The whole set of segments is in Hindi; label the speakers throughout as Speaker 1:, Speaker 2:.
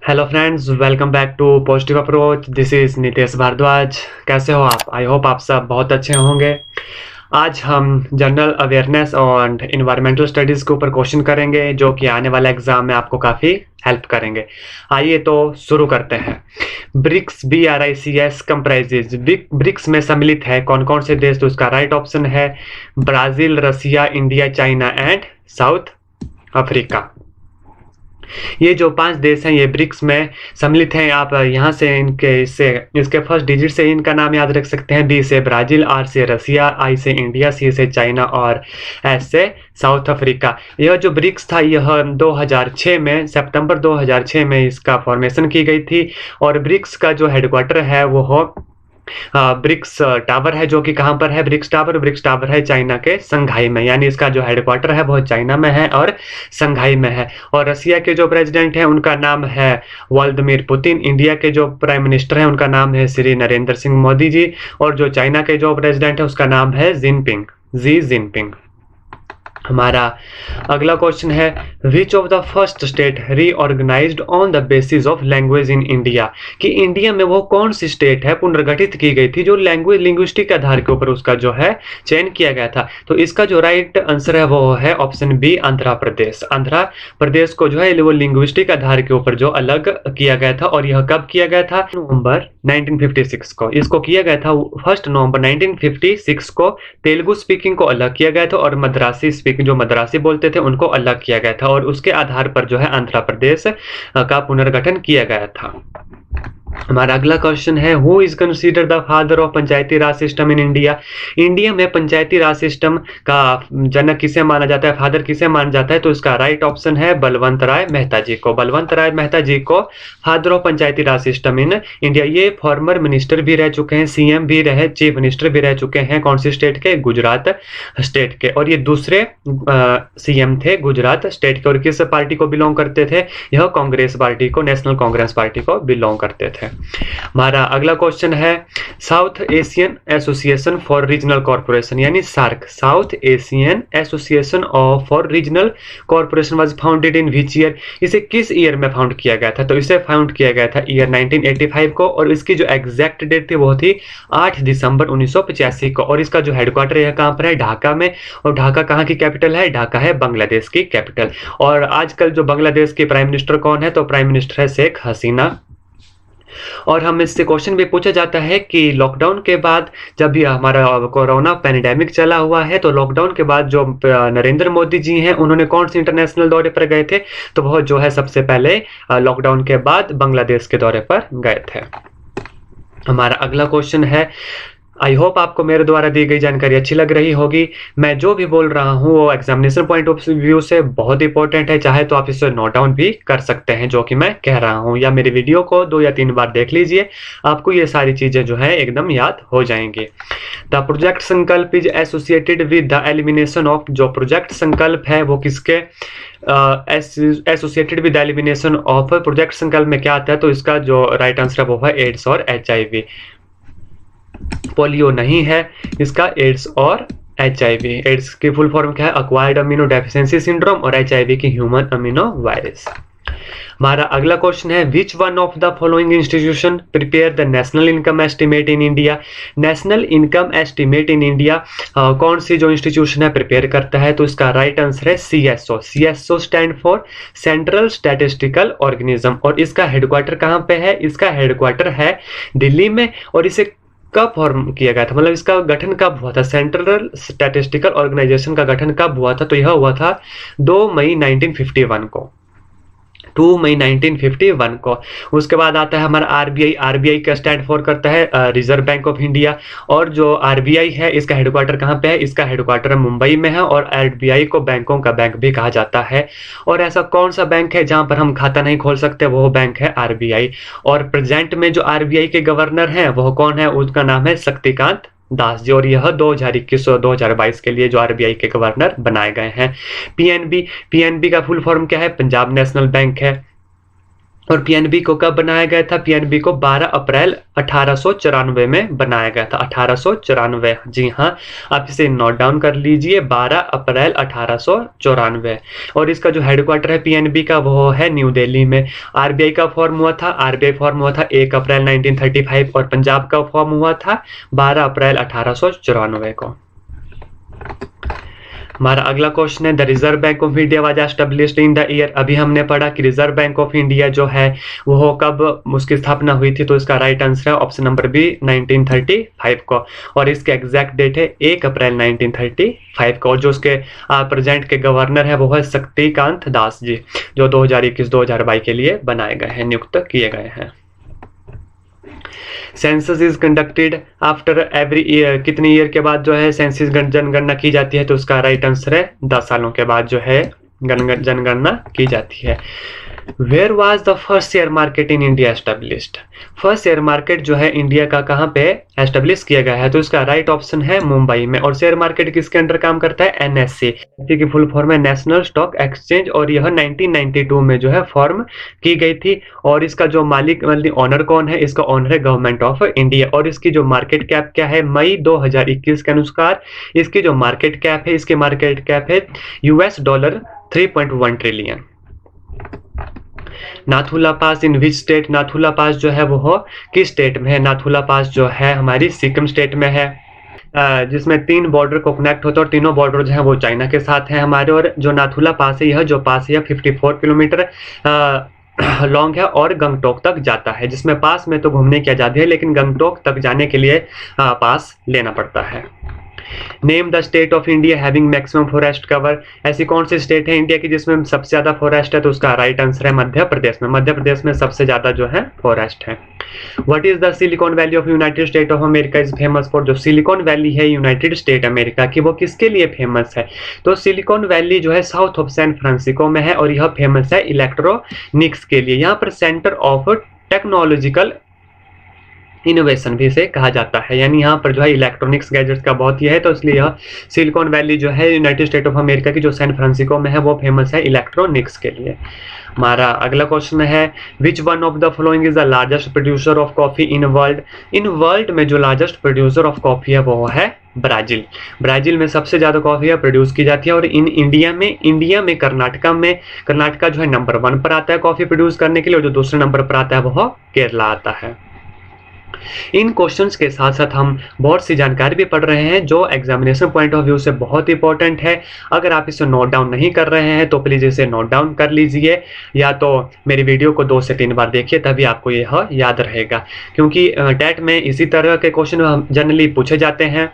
Speaker 1: Hello friends, welcome back to positive approach. This is Nitesh Bhardwaj. कैसे हो आप? आई होप आप सब बहुत अच्छे होंगे। आज हम जनरल अवेयरनेस और इन्वायरमेंटल स्टडीज़ के ऊपर क्वेश्चन करेंगे जो कि आने वाले एग्जाम में आपको काफ़ी हेल्प करेंगे। आइए तो शुरू करते हैं। ब्रिक्स BRICS कंप्राइजेज, ब्रिक्स में सम्मिलित है कौन कौन से देश? तो उसका राइट ऑप्शन है Brazil, Russia, India, China and South Africa. ये जो 5 देश हैं ये ब्रिक्स में सम्मिलित हैं। आप यहाँ से इसके फर्स्ट डिजिट से इनका नाम याद रख सकते हैं। बी से ब्राज़ील, आर से रसिया, आई से इंडिया, सी से चाइना और एस से साउथ अफ्रीका। यह जो ब्रिक्स था यह 2006 में, सितंबर 2006 में इसका फॉर्मेशन की गई थी। और ब्रिक्स का जो हेडक्वार्टर है वो ब्रिक्स टावर है, जो कि कहाँ पर है? ब्रिक्स टावर है चाइना के संघाई में, यानी इसका जो हेडक्वार्टर है वो चाइना में है और संघाई में है। और रसिया के जो प्रेसिडेंट हैं उनका नाम है व्लादिमीर पुतिन। इंडिया के जो प्राइम मिनिस्टर हैं उनका नाम है श्री नरेंद्र सिंह मोदी जी। और जो चाइना के जो प्रेसिडेंट है उसका नाम है जी जिनपिंग। हमारा अगला क्वेश्चन है, which of the first state reorganised on the basis of language in India? कि इंडिया में वो कौन सी स्टेट है पुनर्गठित की गई थी जो लिंग्विस्टिक के आधार के ऊपर उसका जो है चयन किया गया था? तो इसका जो राइट आंसर है वो है ऑप्शन बी, आंध्र प्रदेश। आंध्र प्रदेश को जो है वो लिंग्विस्टिक आधार के ऊपर जो अलग किया गया था। और यह कब किया गया था? नवंबर 1956 को इसको किया गया था। 1 नवंबर 1956 को तेलुगु स्पीकिंग को अलग किया गया था और मद्रासी स्पीकिंग, जो मद्रासी बोलते थे, उनको अलग किया गया था। और उसके आधार पर जो है आंध्र प्रदेश का पुनर्गठन किया गया था। हमारा अगला क्वेश्चन है, who is consider the father of Panchayati Raj system in India? India में पंचायती राज सिस्टम का जनक किसे माना जाता है, फादर किसे माना जाता है? तो इसका राइट ऑप्शन है बलवंत राय मेहता जी को। बलवंत राय मेहता जी को father of Panchayati Raj system in India. ये फॉर्मर मिनिस्टर भी रह चुके हैं, सीएम भी रहे, चीफ मिनिस्टर भी रह चुके हैं। कौन सी स्टेट के? गुजरात स्टेट के। और ये दूसरे सीएम थे गुजरात स्टेट के। और किस पार्टी को बिलोंग करते थे? यह कांग्रेस पार्टी को, नेशनल कांग्रेस पार्टी को बिलोंग करते थे। हमारा अगला क्वेश्चन है, South Asian Association for Regional Corporation यानी SAARC, South Asian Association for Regional Corporation was founded in which year? इसे किस ईयर में फाउंड किया गया था? तो इसे फाउंड किया गया था ईयर 1985 को। और इसकी जो एग्जैक्ट डेट थी वो थी 8 दिसंबर 1985 को। और इसका जो हेडक्वार्टर है कहाँ पर है? ढाका में। और ढाका कहाँ की कैपिटल है? ढाका है बांग्लादेश की कैपिटल। और आजकल जो बांग्लादेश के प्राइम मिनिस्टर कौन है? तो प्राइम मिनिस्टर है शेख हसीना। और हम इससे क्वेश्चन भी पूछा जाता है कि लॉकडाउन के बाद, जब ये हमारा कोरोना पैंडेमिक चला हुआ है, तो लॉकडाउन के बाद जो नरेंद्र मोदी जी हैं उन्होंने कौन से इंटरनेशनल दौरे पर गए थे? तो वह जो है सबसे पहले लॉकडाउन के बाद बांग्लादेश के दौरे पर गए थे। हमारा अगला क्वेश्चन है, आई होप आपको मेरे द्वारा दी गई जानकारी अच्छी लग रही होगी। मैं जो भी बोल रहा हूँ वो एग्जामिनेशन पॉइंट ऑफ व्यू से बहुत इंपॉर्टेंट है। चाहे तो आप इसे नोट डाउन भी कर सकते हैं जो कि मैं कह रहा हूँ, या मेरी वीडियो को 2 या 3 बार देख लीजिए, आपको ये सारी चीजें जो है एकदम याद हो जाएंगी। द प्रोजेक्ट संकल्प is associated with the elimination of, जो प्रोजेक्ट संकल्प है वो किसके associated with elimination of? Project संकल्प में क्या आता है? तो इसका जो राइट आंसर है वो है एड्स और HIV। पोलियो नहीं है, इसका एड्स और HIV। एड्स की फुल फॉर्म क्या है? Acquired amino deficiency syndrome. और HIV की ह्यूमन अमीनो वायरस। हमारा अगला क्वेश्चन है, which one of the following institution prepare the national income estimate in India? National income estimate in India कौन सी जो इंस्टीट्यूशन है प्रिपेयर करता है? तो इसका राइट आंसर है CSO। CSO stand for central statistical organism. और इसका हेडक्वार्टर कहाँ पे है? इसका हेडक्वार्टर है दिल्ली में। और इसे कब फॉर्म किया गया था, मतलब इसका गठन कब हुआ था? सेंट्रल स्टैटिस्टिकल ऑर्गेनाइजेशन का गठन कब हुआ था? तो यह हुआ था 2 मई 1951 को, 2 मई 1951 को। उसके बाद आता है हमारा RBI। RBI का स्टैंड फॉर करता है रिजर्व बैंक ऑफ इंडिया। और जो RBI है इसका हेडक्वार्टर कहाँ पे है? इसका हेडक्वार्टर मुंबई में है। और RBI को बैंकों का बैंक भी कहा जाता है। और ऐसा कौन सा बैंक है जहां पर हम खाता नहीं खोल सकते? वो बैंक है RBI। और प्रेजेंट में जो RBI के गवर्नर हैं वह कौन है? उसका नाम है शक्तिकांत दास जी। और यह 2021 और 2022 के लिए जो RBI के गवर्नर बनाए गए हैं। PNB का फुल फॉर्म क्या है? पंजाब नेशनल बैंक है। और पीएनबी को कब बनाया गया था? पीएनबी को 12 अप्रैल 1894 में बनाया गया था। 1894, जी हाँ, आप इसे नोट डाउन कर लीजिए, 12 अप्रैल 1894। और इसका जो हेडक्वार्टर है पीएनबी का वो है न्यू दिल्ली में। आरबीआई का फॉर्म हुआ था, आरबीआई फॉर्म हुआ था 1 अप्रैल 1935 और पंजाब का फॉर्म हुआ था 12 अप्रैल 1894 को। हमारा अगला क्वेश्चन है the reserve bank of India was established in the year. अभी हमने पढ़ा कि रिजर्व बैंक ऑफ इंडिया जो है वो कब उसकी स्थापना हुई थी, तो इसका राइट आंसर है ऑप्शन नंबर बी 1935 को। और इसके एग्जैक्ट डेट है 1 अप्रैल 1935 को। और जो उसके प्रेजेंट के गवर्नर है वो है शक्तिकांत दास जी, जो 2021-2022 के लिए बनाए गए हैं, नियुक्त किए गए हैं। Census is conducted after every year, कितने ईयर के बाद जो है सेंसस जनगणना की जाती है, तो उसका राइट आंसर है 10 सालों के बाद जो है जनगणना की जाती है। Where was the first share market in India established? First share market जो है इंडिया का कहाँ पे एस्टेब्लिश किया गया है, तो इसका राइट ऑप्शन है मुंबई में। और शेयर मार्केट किसके अंडर काम करता है? एनएससी, की फुल फॉर्म है नेशनल स्टॉक एक्सचेंज, और यह 1992 में जो है फॉर्म की गई थी। और इसका जो मालिक मतलब ऑनर कौन है? इसका ऑनर है गवर्नमेंट ऑफ इंडिया। और इसकी जो मार्केट कैप क्या है? मई 2021 के अनुसार इसकी जो मार्केट कैप है, इसकी मार्केट कैप है $3.1 trillion. Nathula pass in which state? Nathula pass जो है वो किस स्टेट में है? नाथुला पास जो है हमारी सिक्किम स्टेट में है, जिसमें 3 बॉर्डर को कनेक्ट होता है और तीनों बॉर्डर जो है वो चाइना के साथ है हमारे। और जो नाथुला पास है, यह जो पास है 54 किलोमीटर लॉन्ग है और गंगटोक तक जाता है, जिसमें पास में तो घूमने की आजादी है, लेकिन गंगटोक तक जाने के लिए पास लेना पड़ता है। Name the state of India having maximum forest cover? ऐसी कौन सी स्टेट है इंडिया की जिसमें सबसे ज्यादा फॉरेस्ट है, तो उसका राइट आंसर है मध्य प्रदेश में। मध्य प्रदेश में सबसे ज्यादा जो है फॉरेस्ट है। What is the silicon valley of United state of America is famous for? जो सिलिकॉन वैली है यूनाइटेड स्टेट अमेरिका की, वो किसके लिए फेमस है? तो सिलिकॉन वैली जो है साउथ ऑफ सैन फ्रांसिस्को में है और यह फेमस है इलेक्ट्रॉनिक्स के लिए। यहाँ पर सेंटर ऑफ टेक्नोलॉजिकल इनोवेशन भी इसे कहा जाता है, यानी यहाँ पर जो है इलेक्ट्रॉनिक्स गैजेट्स का बहुत ही है, तो इसलिए यह सिलिकॉन वैली जो है यूनाइटेड स्टेट ऑफ अमेरिका की जो सैन फ्रांसिस्को में है वो फेमस है इलेक्ट्रॉनिक्स के लिए। हमारा अगला क्वेश्चन है which one of the following is the largest producer of coffee in world? In world में जो लार्जेस्ट प्रोड्यूसर ऑफ कॉफी है वो है ब्राजील। ब्राजील में सबसे ज्यादा कॉफी प्रोड्यूस की जाती है। और इंडिया में कर्नाटका जो है नंबर 1 पर आता है कॉफी प्रोड्यूस करने के लिए, और जो दूसरे नंबर पर आता है वह केरला आता है। इन क्वेश्चंस के साथ साथ हम बहुत सी जानकारी भी पढ़ रहे हैं जो एग्जामिनेशन पॉइंट ऑफ व्यू से बहुत इंपॉर्टेंट है। अगर आप इसे नोट डाउन नहीं कर रहे हैं तो प्लीज इसे नोट डाउन कर लीजिए, या तो मेरी वीडियो को 2 से 3 बार देखिए, तभी आपको यह याद रहेगा। क्योंकि टेट में इसी तरह के क्वेश्चन जनरली पूछे जाते हैं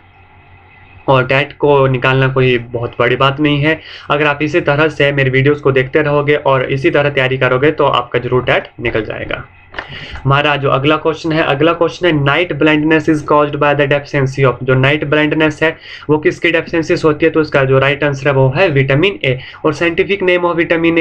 Speaker 1: और टेट को निकालना कोई बहुत बड़ी बात नहीं है। अगर आप इसी तरह से मेरे वीडियोस को देखते रहोगे और इसी तरह तैयारी करोगे तो आपका जरूर टेट निकल जाएगा। हमारा जो अगला क्वेश्चन है night blindness is caused by the deficiency of? जो नाइट ब्लाइंडनेस है वो किसकी डेफिशिएंसी होती है, तो इसका जो राइट आंसर है वो है विटामिन ए। और scientific name of vitamin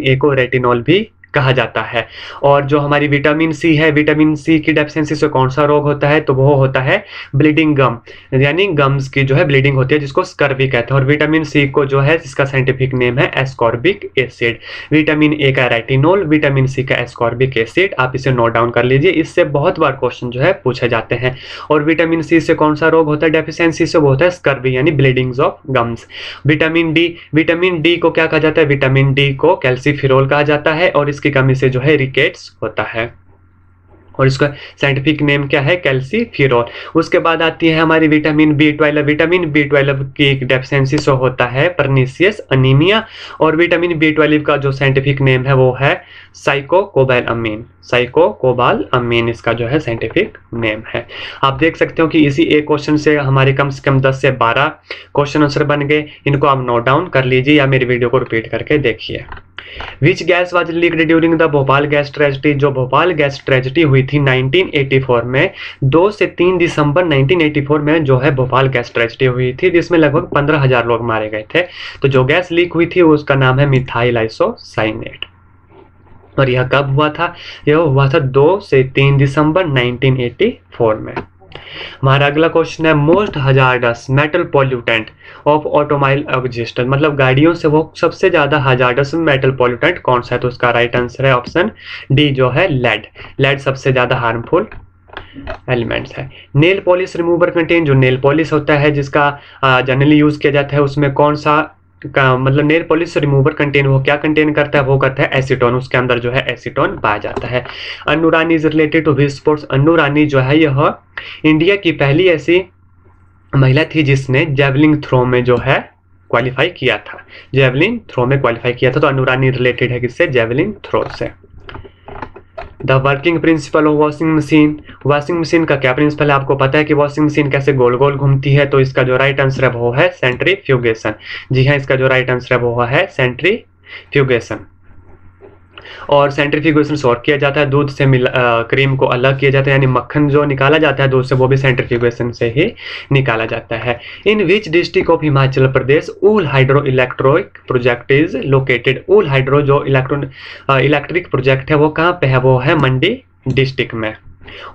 Speaker 1: A को रेटिनॉल भी कहा जाता है। और जो हमारी विटामिन सी है, विटामिन सी की डेफिशिएंसी से कौन सा रोग होता है, तो वो होता है ब्लीडिंग गम, यानी गम्स की जो है ब्लीडिंग होती है जिसको स्कर्वी कहते हैं। और विटामिन सी को जो है जिसका साइंटिफिक नेम है एस्कॉर्बिक एसिड। विटामिन ए का रेटिनॉल, विटामिन सी का एस्कॉर्बिक एसिड, आप इसे नोट डाउन कर लीजिए, इससे बहुत बार क्वेश्चन जो है पूछे जाते हैं। और विटामिन सी से कौन सा रोग होता है डेफिशिएंसी से, वो होता है स्कर्वी यानी bleedings of gums. Vitamin D को क्या कहा जाता है? विटामिन डी को कैल्सीफिरोल कहा जाता है और इसकी कमी से जो है रिकेट्स होता है और इसका साइंटिफिक नेम क्या है? कैल्सीफिरोल। उसके बाद आती है हमारी विटामिन बी 12 की एक डेफिशिएंसी से होता है पर्नीशियस अनीमिया। और विटामिन बी 12 का जो साइंटिफिक नेम है वो है साइकोकोबालामीन इसका जो है साइंटिफिक नेम है। आप देख सकते हो कि इसी एक क्वेश्चन से हमारे कम से कम 10 से 12 क्वेश्चन आंसर बन गए। इनको आप नोट डाउन कर लीजिए या मेरी वीडियो को रिपीट करके देखिए। Which gas was leaked during the Bhopal gas tragedy? जो भोपाल गैस ट्रेजेडी हुई थी 1984 में, 2 से 3 दिसंबर 1984 में जो है भोपाल गैस ट्रेजेडी हुई थी, जिसमें लगभग 15,000 लोग मारे गए थे। तो जो गैस लीक हुई थी उसका नाम है मिथाइल आइसोसाइनेट। और यह कब हुआ था? यह हुआ था 2 से 3 दिसंबर 1984 में। हमारा अगला क्वेश्चन है most hazardous metal pollutant of automobile existence, मतलब गाड़ियों से वो सबसे ज्यादा हजार्डस मेटल पॉल्यूटेंट कौन सा है? तो उसका राइट आंसर है ऑप्शन डी जो है लेड। लेड सबसे ज्यादा हार्मफुल एलिमेंट्स है। नेल पॉलिश रिमूवर कंटेन, जो नेल पॉलिश होता है जिसका जनरली यूज किया जाता है, उसमें कौन सा मतलब नेल पॉलिश रिमूवर कंटेन वो क्या कंटेन करता है? वो करता है एसीटोन, उसके अंदर जो है एसीटोन पाया जाता है। Annu Rani is related to which sports? Annu Rani जो है यह इंडिया की पहली ऐसी महिला थी जिसने जेवलिन थ्रो में जो है क्वालिफाई किया था, जेवलिन थ्रो में क्वालिफाई किया था। तो अन्नू रानी रिलेटेड है किससे? जेवलिन थ्रो से। The working principle of washing machine, washing machine का क्या प्रिंसिपल है? आपको पता है कि वॉशिंग मशीन कैसे गोल गोल घूमती है, तो इसका जो राइट आंसर है वो है सेंट्रीफ्यूगेशन। जी हाँ, इसका जो राइट आंसर है वो है सेंट्रीफ्यूगेशन। और सेंट्रीफ्यूगेशन से और किया जाता है, दूध से क्रीम को अलग किया जाता है, यानी मक्खन जो निकाला जाता है दूध से वो भी सेंट्रीफ्यूगेशन से ही निकाला जाता है। In which district of Himachal Pradesh Uhl hydro electric project is located? Uhl hydro जो इलेक्ट्रिक प्रोजेक्ट है वो कहाँ पे है? वो है मंडी डिस्ट्रिक्ट में।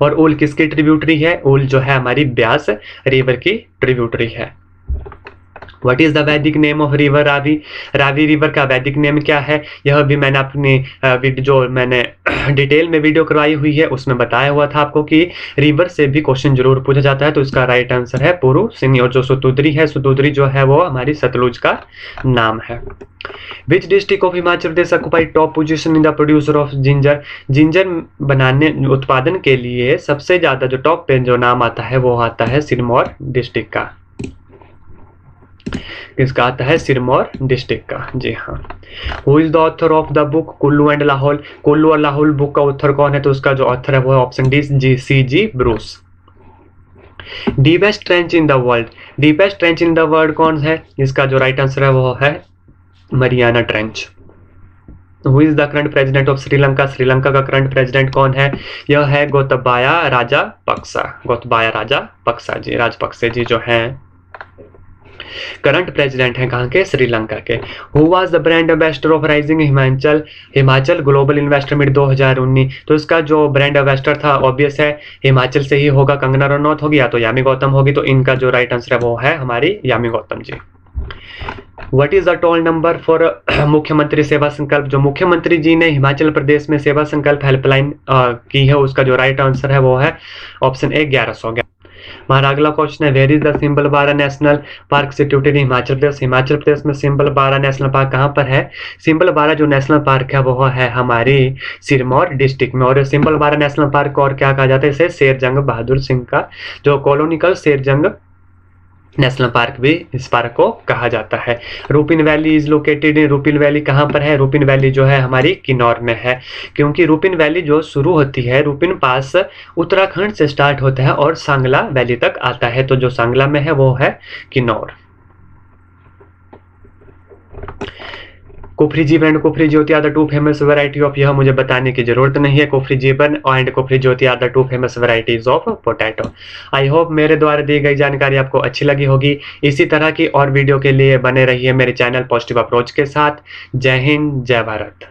Speaker 1: और ऊल किसकी ट्रिब्यूटरी है? ऊल जो है हमारी ब्यास रिवर की ट्रिब्यूटरी है। What is the वैदिक name of river Ravi? Ravi river का वैदिक नेम क्या है? यह भी मैंने अपनी जो मैंने डिटेल में वीडियो करवाई हुई है उसमें बताया हुआ था आपको कि रिवर से भी क्वेश्चन जरूर पूछा जाता है। तो इसका राइट आंसर है पुरुसिनी। और जो सुतुद्री है, सुतुद्री जो है वो हमारी सतलुज का नाम है। विच district of Himachal Pradesh occupied top position in the producer of ginger? Ginger बनाने उत्पादन के लिए सबसे ज्यादा जो टॉप पे जो नाम आता है वो आता है सिरमौर डिस्ट्रिक्ट का। किसका आता है? सिरमौर डिस्ट्रिक्ट का। जी हाँ। Who is the author of the book Kullu and Lahaul? Kullu और लाहौल बुक का ऑथर कौन है? तो उसका जो ऑथर है वो है option D C.G. Bruce. Deepest trench in the world, deepest trench in the world कौन है? इसका जो राइट आंसर है वो है Mariana trench. Who is the current president of Sri Lanka? Sri Lanka का करंट प्रेसिडेंट कौन है? यह है गोतबाया राजापक्सा। गोतबाया राजापक्सा जी, राजपक्से जी जो हैं करंट प्रेसिडेंट हैं कहाँ के? श्रीलंका के। Who was the brand ambassador of rising Himachal? Himachal global investor meet 2019। तो इसका जो ब्रांड एम्बेसडर था ऑब्वियस है हिमाचल से ही होगा, कंगना रनौत होगी या तो यामी गौतम होगी। तो इनका जो राइट आंसर है वो है हमारी Yami Gautam ji. What is the toll number for Mukhyamantri Seva संकल्प? जो मुख्यमंत्री जी ने हिमाचल प्रदेश में सेवा संकल्प हेल्पलाइन की है उसका जो राइट आंसर है वो है ऑप्शन ए 1100। हमारा अगला क्वेश्चन है where is the Simbalbara national park situated in Himachal Pradesh? Himachal Pradesh में सिंबल बारा नेशनल पार्क कहाँ पर है? सिंबल बारा जो नेशनल पार्क है वो है हमारी सिरमौर डिस्ट्रिक्ट में। और सिंबल बारा नेशनल पार्क और क्या कहा जाता है? इसे शेर जंग बहादुर सिंह का जो कॉलोनिकल शेर जंग नेशनल पार्क भी इस पार्क को कहा जाता है। Rupin valley is located in, Rupin valley कहाँ पर है? रूपिन वैली जो है हमारी किन्नौर में है, क्योंकि रूपिन वैली जो शुरू होती है रूपिन पास उत्तराखंड से स्टार्ट होता है और सांगला वैली तक आता है। तो जो सांगला में है वो है Kinnaur. Kufri Jeevan and Kufri Jyoti are the two famous variety of, यह मुझे बताने की जरूरत नहीं है। Kufri Jeevan and Kufri Jyoti are the two famous varieties of potato. I hope मेरे द्वारा दी गई जानकारी आपको अच्छी लगी होगी। इसी तरह की और वीडियो के लिए बने रहिए मेरे चैनल पॉजिटिव अप्रोच के साथ। जय हिंद, जय भारत।